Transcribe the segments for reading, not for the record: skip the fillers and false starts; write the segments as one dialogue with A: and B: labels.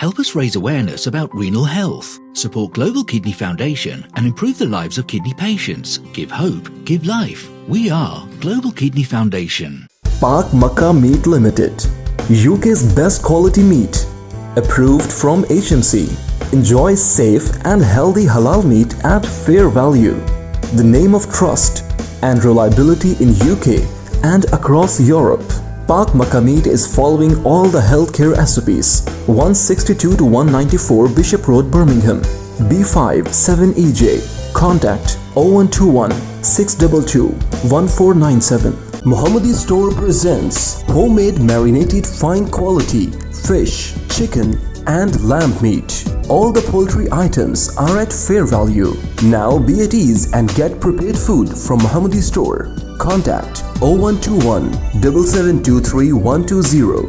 A: Help us raise awareness about renal health. Support Global Kidney Foundation and improve the lives of kidney patients. Give hope, give life. We are Global Kidney Foundation.
B: Pak Makkah Meat Limited, UK's best quality meat, approved from HMC. Enjoy safe and healthy halal meat at fair value. The name of trust and reliability in UK and across Europe. Pak Makkah Meat is following all the healthcare SOPs. 162 to 194 Bishop Road, Birmingham, B5 7EJ. Contact 0121 622 1497. Mohammadi Store presents homemade marinated fine quality fish, chicken and lamb meat. All the poultry items are at fair value. Now be at ease and get prepared food from Mohammadi Store. Contact 0121 7723 120.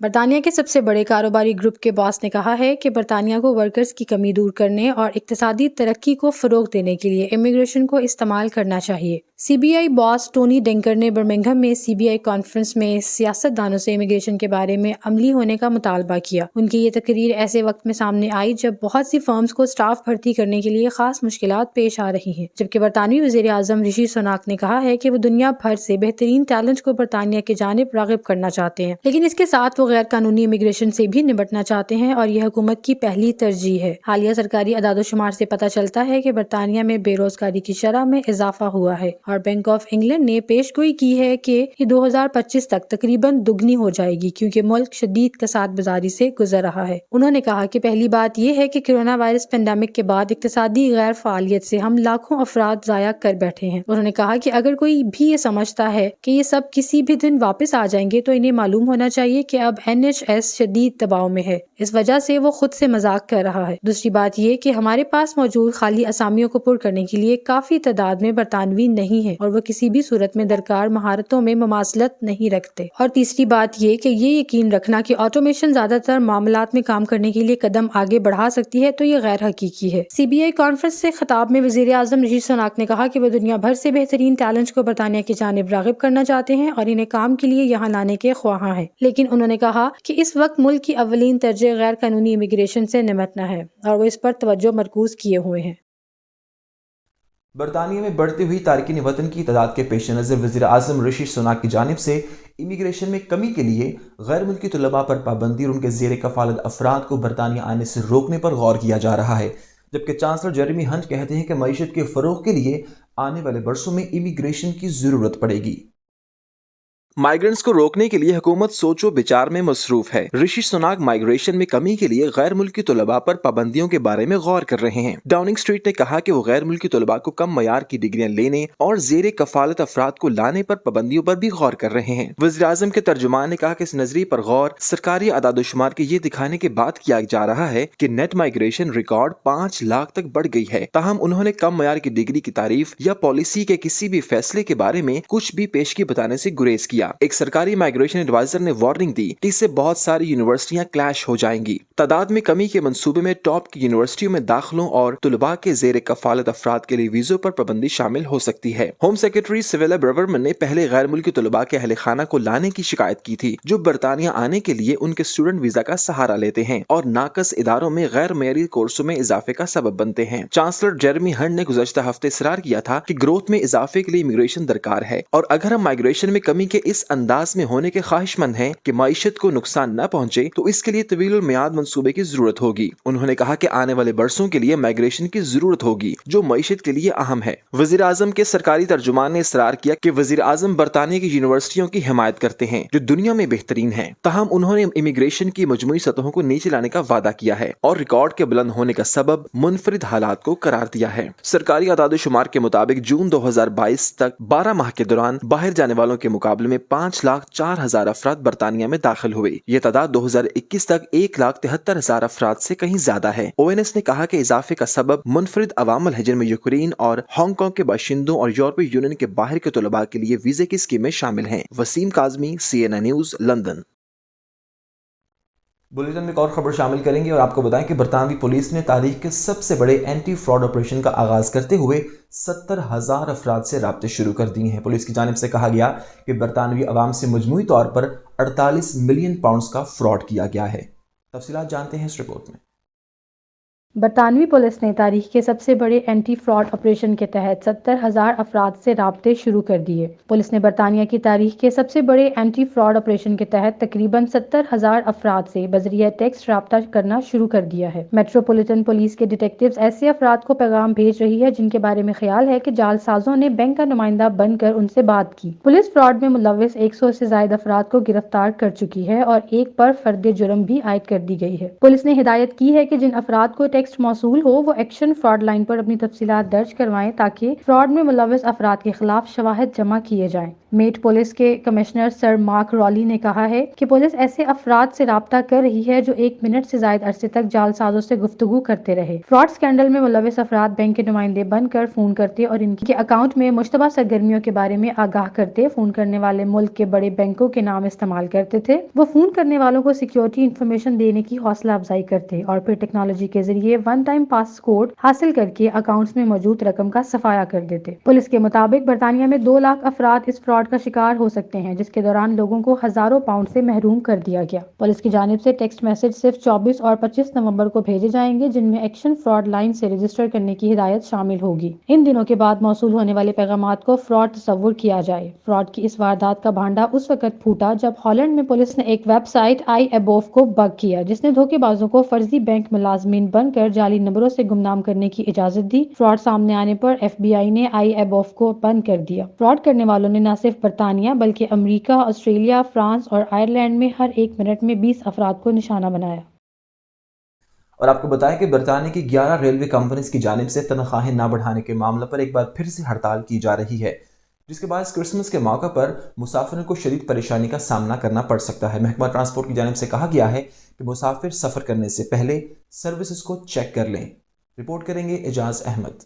C: برطانیہ کے سب سے بڑے کاروباری group کے باس نے کہا ہے کہ برطانیہ کو ورکرز کی کمی دور کرنے اور اقتصادی ترقی کو فروغ دینے کے لیے امیگریشن کو استعمال کرنا چاہیے۔ سی بی آئی باس ٹونی ڈنکر نے برمنگھم میں سی بی آئی کانفرنس میں سیاست دانوں سے امیگریشن کے بارے میں عملی ہونے کا مطالبہ کیا۔ ان کی یہ تقریر ایسے وقت میں سامنے آئی جب بہت سی فرمز کو سٹاف بھرتی کرنے کے لیے خاص مشکلات پیش آ رہی ہیں، جبکہ برطانوی وزیر اعظم رشی سوناک نے کہا ہے کہ وہ دنیا بھر سے بہترین ٹیلنٹ کو برطانیہ کی جانب راغب کرنا چاہتے ہیں، لیکن اس کے ساتھ وہ غیر قانونی امیگریشن سے بھی نمٹنا چاہتے ہیں اور یہ حکومت کی پہلی ترجیح ہے۔ حالیہ سرکاری اعداد و شمار سے پتہ چلتا ہے کہ برطانیہ میں بے روزگاری کی شرح میں اضافہ ہوا ہے اور بینک آف انگلینڈ نے پیش گوئی کی ہے کہ یہ 2025 تک تقریباً دگنی ہو جائے گی، کیونکہ ملک شدید کساد بازاری سے گزر رہا ہے۔ انہوں نے کہا کہ پہلی بات یہ ہے کہ کرونا وائرس پینڈیمک کے بعد اقتصادی غیر فعالیت سے ہم لاکھوں افراد ضائع کر بیٹھے ہیں۔ انہوں نے کہا کہ اگر کوئی بھی یہ سمجھتا ہے کہ یہ سب کسی بھی دن واپس آ جائیں گے تو انہیں معلوم ہونا چاہیے کہ اب NHS شدید دباؤ میں ہے، اس وجہ سے وہ خود سے مذاق کر رہا ہے۔ دوسری بات یہ کہ ہمارے پاس موجود خالی اسامیوں کو پر کرنے کے لیے کافی تعداد میں برطانوی نہیں ہے اور وہ کسی بھی صورت میں درکار مہارتوں میں مماثلت نہیں رکھتے۔ اور تیسری بات یہ کہ یہ یقین رکھنا کہ آٹومیشن زیادہ تر معاملات میں کام کرنے کے لیے قدم آگے بڑھا سکتی ہے تو یہ غیر حقیقی ہے۔ سی بی آئی کانفرنس سے خطاب میں وزیر اعظم رشی سوناک نے کہا کہ وہ دنیا بھر سے بہترین ٹیلنٹ کو برطانیہ کی جانب راغب کرنا چاہتے ہیں اور انہیں کام کے لیے یہاں لانے کے خواہاں ہیں، لیکن انہوں نے کہا کہ اس وقت ملک کی اولین ترجیح غیر قانونی امیگریشن سے نمٹنا ہے اور وہ اس پر توجہ مرکوز کیے ہوئے ہیں۔
D: برطانیہ میں بڑھتی ہوئی تارکین وطن کی تعداد کے پیش نظر وزیر اعظم رشی سوناک کی جانب سے امیگریشن میں کمی کے لیے غیر ملکی طلباء پر پابندی اور ان کے زیر کفالت افراد کو برطانیہ آنے سے روکنے پر غور کیا جا رہا ہے، جبکہ چانسلر جیریمی ہنٹ کہتے ہیں کہ معیشت کے فروغ کے لیے آنے والے برسوں میں امیگریشن کی ضرورت پڑے گی۔
E: مائیگرنٹس کو روکنے کے لیے حکومت سوچ و بچار میں مصروف ہے۔ رشی سوناک مائیگریشن میں کمی کے لیے غیر ملکی طلباء پر پابندیوں کے بارے میں غور کر رہے ہیں۔ ڈاؤننگ اسٹریٹ نے کہا کہ وہ غیر ملکی طلباء کو کم معیار کی ڈگریاں لینے اور زیر کفالت افراد کو لانے پر پابندیوں پر بھی غور کر رہے ہیں۔ وزیر اعظم کے ترجمان نے کہا کہ اس نظریے پر غور سرکاری اعداد و شمار کے یہ دکھانے کے بعد کیا جا رہا ہے کہ نیٹ مائیگریشن ریکارڈ 5 لاکھ تک بڑھ گئی ہے۔ تاہم انہوں نے کم معیار کی ڈگری کی تعریف یا پالیسی کے کسی بھی فیصلے کے بارے میں کچھ بھی پیشگی بتانے سے گریز کیا۔ ایک سرکاری مائیگریشن ایڈوائزر نے وارننگ دی کہ اس سے بہت ساری یونیورسٹیاں کلیش ہو جائیں گی۔ تعداد میں کمی کے منصوبے میں ٹاپ کی یونیورسٹیوں میں داخلوں اور طلباء کے زیر کفالت افراد کے لیے ویزوں پر پابندی شامل ہو سکتی ہے۔ ہوم سیکرٹری سویلا براورمن نے پہلے غیر ملکی طلباء کے اہل خانہ کو لانے کی شکایت کی تھی، جو برطانیہ آنے کے لیے ان کے اسٹوڈنٹ ویزا کا سہارا لیتے ہیں اور ناقص اداروں میں غیر معیاری کورسوں میں اضافے کا سبب بنتے ہیں۔ چانسلر جیریمی ہنٹ نے گزشتہ ہفتے اصرار کیا تھا کہ گروتھ میں اضافے کے لیے امیگریشن درکار ہے، اور اگر ہم مائیگریشن میں کمی کے اس انداز میں ہونے کے خواہش مند ہیں کہ معیشت کو نقصان نہ پہنچے تو اس کے لیے طویل المیعاد منصوبے کی ضرورت ہوگی۔ انہوں نے کہا کہ آنے والے برسوں کے لیے مائیگریشن کی ضرورت ہوگی جو معیشت کے لیے اہم ہے۔ وزیر اعظم کے سرکاری ترجمان نے اصرار کیا کہ وزیر اعظم برطانیہ کی یونیورسٹیوں کی حمایت کرتے ہیں جو دنیا میں بہترین ہیں، تاہم انہوں نے امیگریشن کی مجموعی سطحوں کو نیچے لانے کا وعدہ کیا ہے اور ریکارڈ کے بلند ہونے کا سبب منفرد حالات کو قرار دیا ہے۔ سرکاری اعداد و شمار کے مطابق جون 2022 تک 12 ماہ کے دوران باہر جانے والوں کے مقابلے میں 5,04,000 افراد برطانیہ میں داخل ہوئے۔ یہ تعداد 2021 تک 1,73,000 افراد سے کہیں زیادہ ہے۔ ONS نے کہا کہ اضافے کا سبب منفرد عوامل ہے جن میں یوکرین اور ہانگ کانگ کے باشندوں اور یورپی یونین کے باہر کے طلباء کے لیے ویزے کی اسکیمیں شامل ہیں۔ Waseem Kazmi, CNN news, London.
D: Bulletin میں ایک اور خبر شامل کریں گے اور آپ کو بتائیں کہ برطانوی پولیس نے تاریخ کے سب سے بڑے اینٹی فراڈ آپریشن کا آغاز کرتے ہوئے 70,000 افراد سے رابطے شروع کر دیے ہیں۔ پولیس کی جانب سے کہا گیا کہ برطانوی عوام سے مجموعی طور پر 48 ملین پاؤنڈز کا فراڈ کیا گیا ہے۔ تفصیلات جانتے ہیں اس رپورٹ میں۔
C: برطانوی پولیس نے تاریخ کے سب سے بڑے اینٹی فراڈ آپریشن کے تحت 70,000 افراد سے رابطے شروع کر دیے۔ پولیس نے برطانیہ کی تاریخ کے سب سے بڑے اینٹی فراڈ آپریشن کے تحت تقریباً 70,000 افراد سے بذریعہ ٹیکسٹ رابطہ کرنا شروع کر دیا ہے۔ میٹروپولیٹن پولیس کے ڈیٹیکٹیوز ایسے افراد کو پیغام بھیج رہی ہے جن کے بارے میں خیال ہے کہ جعل سازوں نے بینک کا نمائندہ بن کر ان سے بات کی۔ پولیس فراڈ میں ملوث 100 سے زائد افراد کو گرفتار کر چکی ہے اور ایک پر فرد جرم بھی عائد کر دی گئی ہے۔ پولیس نے ہدایت کی ہے کہ جن افراد کو ٹیکسٹ موصول ہو وہ ایکشن فراڈ لائن پر اپنی تفصیلات درج کروائیں تاکہ فراڈ میں ملوث افراد کے خلاف شواہد جمع کیے جائیں۔ میٹ پولیس کے کمشنر سر مارک رالی نے کہا ہے کہ پولیس ایسے افراد سے رابطہ کر رہی ہے جو 1 منٹ سے زائد عرصے تک جعل سازوں سے گفتگو کرتے رہے۔ فراڈ اسکینڈل میں ملوث افراد بینک کے نمائندے بن کر فون کرتے اور ان کے اکاؤنٹ میں مشتبہ سرگرمیوں کے بارے میں آگاہ کرتے۔ فون کرنے والے ملک کے بڑے بینکوں کے نام استعمال کرتے تھے۔ وہ فون کرنے والوں کو سیکیورٹی انفارمیشن دینے کی حوصلہ افزائی کرتے اور پھر ٹیکنالوجی کے ذریعے ون ٹائم پاس کوڈ حاصل کر کے اکاؤنٹس میں موجود رقم کا صفایا کر دیتے۔ پولیس کے مطابق برطانیہ میں 2 لاکھ افراد اس فراڈ کا شکار ہو سکتے ہیں، جس کے دوران لوگوں کو ہزاروں پاؤنڈ سے محروم کر دیا گیا۔ پولیس کی جانب سے ٹیکسٹ میسج صرف 24 اور 25 نومبر کو بھیجے جائیں گے، جن میں ایکشن فراڈ لائن سے رجسٹر کرنے کی ہدایت شامل ہوگی۔ ان دنوں کے بعد موصول ہونے والے پیغامات کو فراڈ تصور کیا جائے۔ فراڈ کی اس واردات کا بھانڈا اس وقت پھوٹا جب ہالینڈ میں پولیس نے ایک ویب سائٹ آئی ایبوف کو بگ کیا، جس نے دھوکے بازوں کو فرضی بینک ملازمین بن کر جعلی نمبروں سے گمنام کرنے کی اجازت دی۔ فراڈ سامنے آنے پر FBI نے آئی ایبوف کو بند کر دیا۔ فراڈ کرنے والوں نے نہ صرف برطانیہ بلکہ امریکہ، آسٹریلیا، فرانس اور آئرلینڈ میں ہر 1 منٹ میں 20 افراد کو نشانہ بنایا۔
D: اور آپ کو بتائیں کہ برطانیہ کی 11 ریلوے کمپنیز کی جانب سے تنخواہیں نہ بڑھانے کے معاملے پر ایک بار پھر سے ہڑتال کی جا رہی ہے، جس کے باعث کرسمس کے موقع پر مسافروں کو شدید پریشانی کا سامنا کرنا پڑ سکتا ہے۔ محکمہ ٹرانسپورٹ کی جانب سے کہا گیا ہے کہ مسافر سفر کرنے سے پہلے سروسز کو چیک کر لیں۔ رپورٹ کریں گے اعجاز احمد۔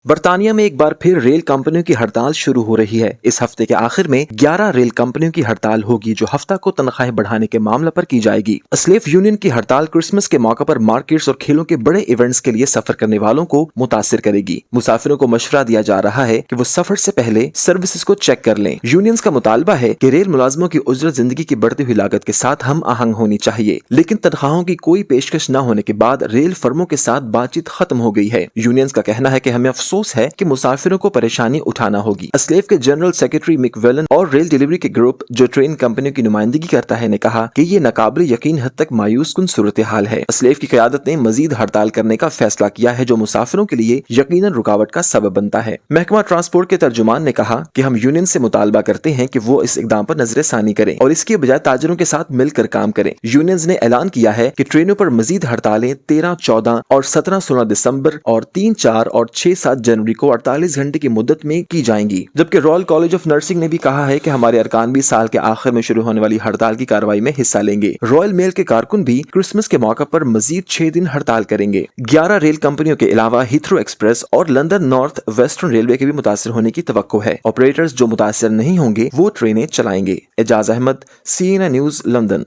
E: برطانیہ میں ایک بار پھر ریل کمپنیوں کی ہڑتال شروع ہو رہی ہے۔ اس ہفتے کے آخر میں 11 ریل کمپنیوں کی ہڑتال ہوگی جو ہفتہ کو تنخواہیں بڑھانے کے معاملے پر کی جائے گی۔ اسلیف یونین کی ہڑتال کرسمس کے موقع پر مارکیٹس اور کھیلوں کے بڑے ایونٹس کے لیے سفر کرنے والوں کو متاثر کرے گی۔ مسافروں کو مشورہ دیا جا رہا ہے کہ وہ سفر سے پہلے سروسز کو چیک کر لیں۔ یونینز کا مطالبہ ہے کہ ریل ملازموں کی اجرت زندگی کی بڑھتی ہوئی لاگت کے ساتھ ہم آہنگ ہونی چاہیے، لیکن تنخواہوں کی کوئی پیشکش نہ ہونے کے بعد ریل فرموں کے ساتھ بات چیت ختم ہو گئی ہے۔ یونینز کا کہنا ہے کہ ہمیں افسوس ہے کہ مسافروں کو پریشانی اٹھانا ہوگی۔ اسلیف کے جنرل سیکرٹری مک ویلن اور ریل ڈیلیوری کے گروپ جو ٹرین کمپنیوں کی نمائندگی کرتا ہے نے کہا کہ یہ ناقابل یقین حد تک مایوس کن صورتحال ہے۔ اسلیف کی قیادت نے مزید ہڑتال کرنے کا فیصلہ کیا ہے جو مسافروں کے لیے یقیناً رکاوٹ کا سبب بنتا ہے۔ محکمہ ٹرانسپورٹ کے ترجمان نے کہا کہ ہم یونین سے مطالبہ کرتے ہیں کہ وہ اس اقدام پر نظر ثانی کریں اور اس کے بجائے تاجروں کے ساتھ مل کر کام کریں۔ یونینز نے اعلان کیا ہے کہ ٹرینوں پر مزید ہڑتالیں 13، 14 اور 17-16 دسمبر اور 3، 4 اور 6، 7 جنوری کو 48 گھنٹے کی مدت میں کی جائیں گی، جبکہ رائل کالج آف نرسنگ نے بھی کہا ہے کہ ہمارے ارکان بھی سال کے آخر میں شروع ہونے والی ہڑتال کی کارروائی میں حصہ لیں گے۔ رائل میل کے کارکن بھی کرسمس کے موقع پر مزید 6 دن ہڑتال کریں گے۔ 11 ریل کمپنیوں کے علاوہ ہیتھرو ایکسپریس اور لندن نارتھ ویسٹرن ریلوے کے بھی متاثر ہونے کی توقع ہے۔ آپریٹرز جو متاثر نہیں ہوں گے وہ ٹرینیں چلائیں گے۔ Ijaz Ahmed, CNN news, London.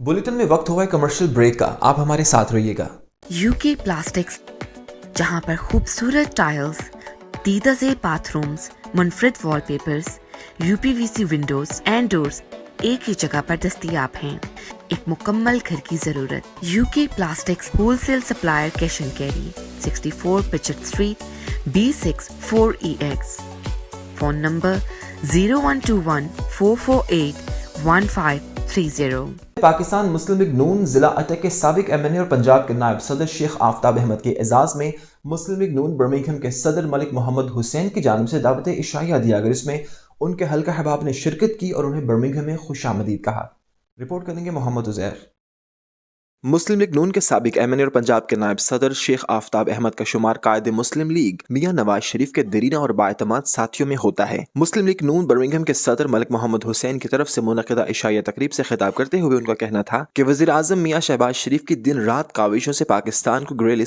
D: Bulletin میں وقت ہوا ہے کمرشل بریک کا، آپ ہمارے ساتھ رہیے گا۔
F: UK پلاسٹکس، جہاں پر خوبصورت ٹائلز، دیدہ زیب باتھ رومز، منفرد وال papers, UPVC Windows and doors ایک ہی جگہ پر دستیاب ہیں۔ ایک مکمل گھر کی ضرورت۔ UK plastics wholesale supplier cash and carry, 64 پچٹ street, B6 4EX۔ Phone number 0121-448-1530۔
D: Pakistan Muslim League Noon ضلع اٹک کے سابق MNA اور پنجاب کے نائب صدر شیخ آفتاب احمد کے اعزاز میں مسلم لیگ نون برمنگھم کے صدر ملک محمد حسین کی جانب سے دعوت عشائیہ دیا گیا، اس میں ان کے حلقہ احباب نے شرکت کی اور انہیں برمنگھم میں خوش آمدید کہا۔ رپورٹ کریں گے محمد عزیر۔
E: مسلم لیگ نون کے سابق MNA اور پنجاب کے نائب صدر شیخ آفتاب احمد کا شمار قائد مسلم لیگ میاں نواز شریف کے دیرینہ اور بااعتماد ساتھیوں میں ہوتا ہے۔ مسلم لیگ نون برمنگھم کے صدر ملک محمد حسین کی طرف سے منعقدہ عشائیہ تقریب سے خطاب کرتے ہوئے ان کا کہنا تھا کہ وزیر اعظم میاں شہباز شریف کی دن رات کاوشوں سے پاکستان کو گرے لسٹ